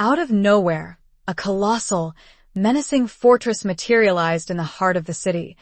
Out of nowhere, a colossal, menacing fortress materialized in the heart of the city,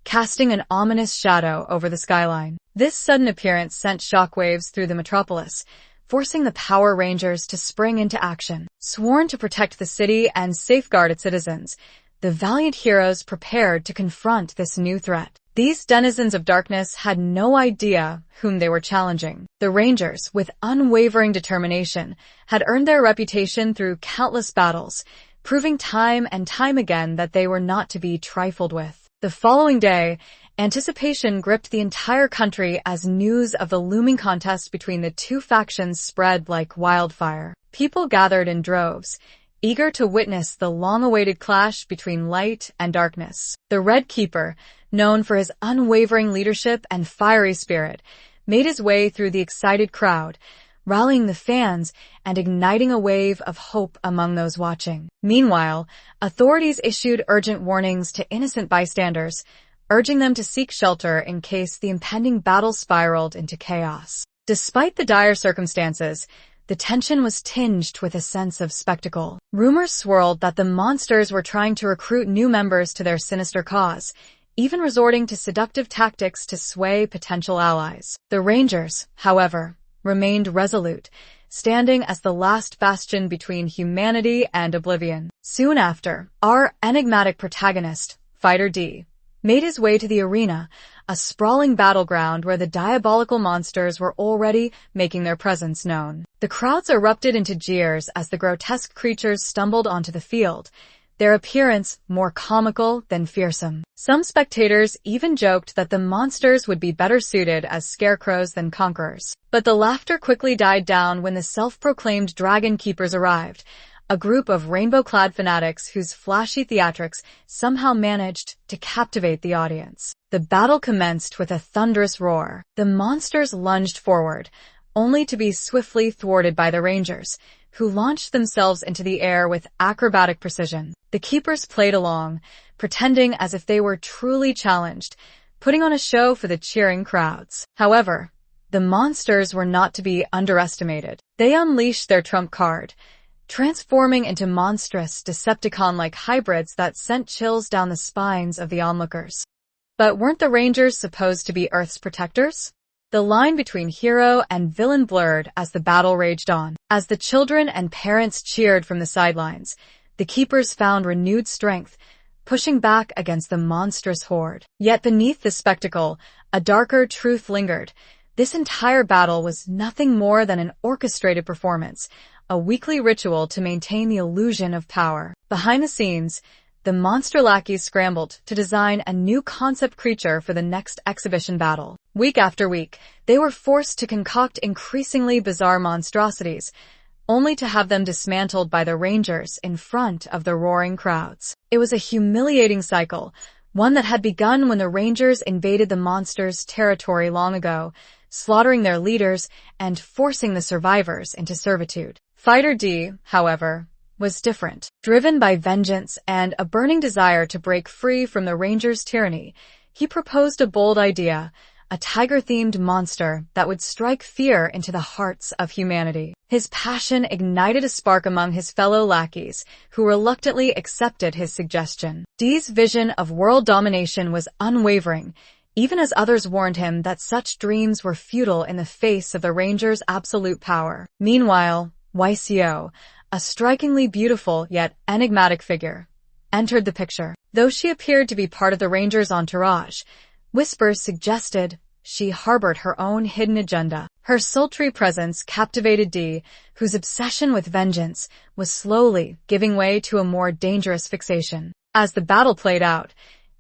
casting an ominous shadow over the skyline. This sudden appearance sent shockwaves through the metropolis, forcing the Power Rangers to spring into action. Sworn to protect the city and safeguard its citizens, the valiant heroes prepared to confront this new threat. These denizens of darkness had no idea whom they were challenging. The Rangers, with unwavering determination, had earned their reputation through countless battles, proving time and time again that they were not to be trifled with. The following day, anticipation gripped the entire country as news of the looming contest between the two factions spread like wildfire. People gathered in droves, eager to witness the long-awaited clash between light and darkness. The Red Keeper, known for his unwavering leadership and fiery spirit, made his way through the excited crowd, rallying the fans and igniting a wave of hope among those watching. Meanwhile, authorities issued urgent warnings to innocent bystanders, urging them to seek shelter in case the impending battle spiraled into chaos. Despite the dire circumstances, the tension was tinged with a sense of spectacle. Rumors swirled that the monsters were trying to recruit new members to their sinister cause, even resorting to seductive tactics to sway potential allies. The Rangers, however, remained resolute, standing as the last bastion between humanity and oblivion. Soon after, our enigmatic protagonist, Fighter D, made his way to the arena, a sprawling battleground where the diabolical monsters were already making their presence known. The crowds erupted into jeers as the grotesque creatures stumbled onto the field, their appearance more comical than fearsome. Some spectators even joked that the monsters would be better suited as scarecrows than conquerors. But the laughter quickly died down when the self-proclaimed Dragon Keepers arrived, a group of rainbow-clad fanatics whose flashy theatrics somehow managed to captivate the audience. The battle commenced with a thunderous roar. The monsters lunged forward, only to be swiftly thwarted by the Rangers, who launched themselves into the air with acrobatic precision. The Keepers played along, pretending as if they were truly challenged, putting on a show for the cheering crowds. However, the monsters were not to be underestimated. They unleashed their trump card, transforming into monstrous Decepticon-like hybrids that sent chills down the spines of the onlookers. But weren't the Rangers supposed to be Earth's protectors? The line between hero and villain blurred as the battle raged on. As the children and parents cheered from the sidelines, the Keepers found renewed strength, pushing back against the monstrous horde. Yet beneath the spectacle, a darker truth lingered. This entire battle was nothing more than an orchestrated performance, a weekly ritual to maintain the illusion of power. Behind the scenes, the monster lackeys scrambled to design a new concept creature for the next exhibition battle. Week after week, they were forced to concoct increasingly bizarre monstrosities, only to have them dismantled by the Rangers in front of the roaring crowds. It was a humiliating cycle, one that had begun when the Rangers invaded the monsters' territory long ago, slaughtering their leaders and forcing the survivors into servitude. Fighter D, however, was different. Driven by vengeance and a burning desire to break free from the Rangers' tyranny, he proposed a bold idea, a tiger-themed monster that would strike fear into the hearts of humanity. His passion ignited a spark among his fellow lackeys, who reluctantly accepted his suggestion. D's vision of world domination was unwavering, even as others warned him that such dreams were futile in the face of the Rangers' absolute power. Meanwhile, YCO, a strikingly beautiful yet enigmatic figure, entered the picture. Though she appeared to be part of the Rangers' entourage, whispers suggested she harbored her own hidden agenda. Her sultry presence captivated D, whose obsession with vengeance was slowly giving way to a more dangerous fixation. As the battle played out,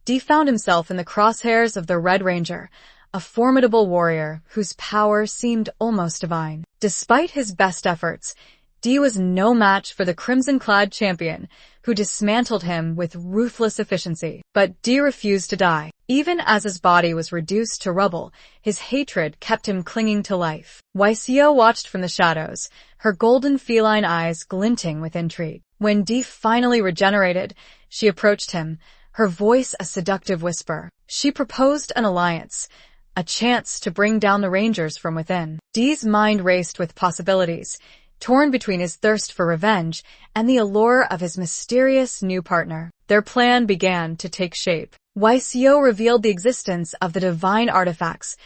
D found himself in the crosshairs of the Red Ranger, a formidable warrior whose power seemed almost divine. Despite his best efforts, D was no match for the crimson-clad champion, who dismantled him with ruthless efficiency. But D refused to die. Even as his body was reduced to rubble, his hatred kept him clinging to life. YCO watched from the shadows, her golden feline eyes glinting with intrigue. When D finally regenerated, she approached him, her voice a seductive whisper. She proposed an alliance, a chance to bring down the Rangers from within. D's mind raced with possibilities, torn between his thirst for revenge and the allure of his mysterious new partner. Their plan began to take shape. YCO revealed the existence of the divine artifacts,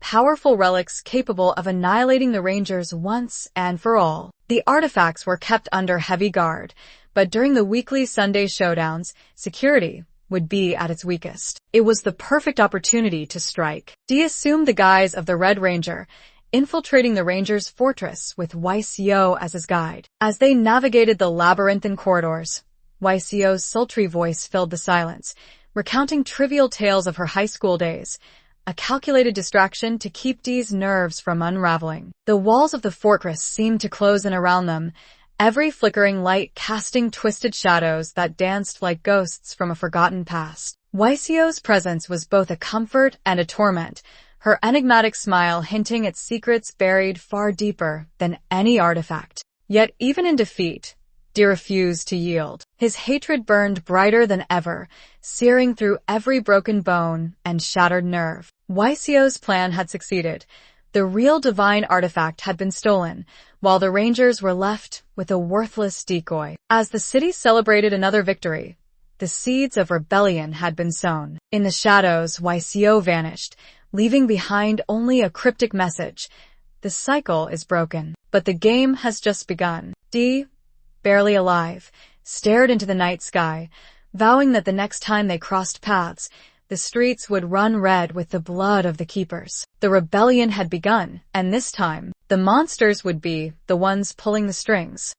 powerful relics capable of annihilating the Rangers once and for all. The artifacts were kept under heavy guard, but during the weekly Sunday showdowns, security would be at its weakest. It was the perfect opportunity to strike. D assumed the guise of the Red Ranger, infiltrating the Rangers' fortress with YCO as his guide. As they navigated the labyrinthine corridors, YCO's sultry voice filled the silence, recounting trivial tales of her high school days, a calculated distraction to keep Dee's nerves from unraveling. The walls of the fortress seemed to close in around them, every flickering light casting twisted shadows that danced like ghosts from a forgotten past. YCO's presence was both a comfort and a torment, her enigmatic smile hinting at secrets buried far deeper than any artifact. Yet even in defeat, Dee refused to yield. His hatred burned brighter than ever, searing through every broken bone and shattered nerve. YCO's plan had succeeded. The real divine artifact had been stolen, while the Rangers were left with a worthless decoy. As the city celebrated another victory, the seeds of rebellion had been sown. In the shadows, YCO vanished, leaving behind only a cryptic message. The cycle is broken, but the game has just begun. Dee, barely alive, stared into the night sky, vowing that the next time they crossed paths, the streets would run red with the blood of the keepers. The rebellion had begun, and this time, the monsters would be the ones pulling the strings.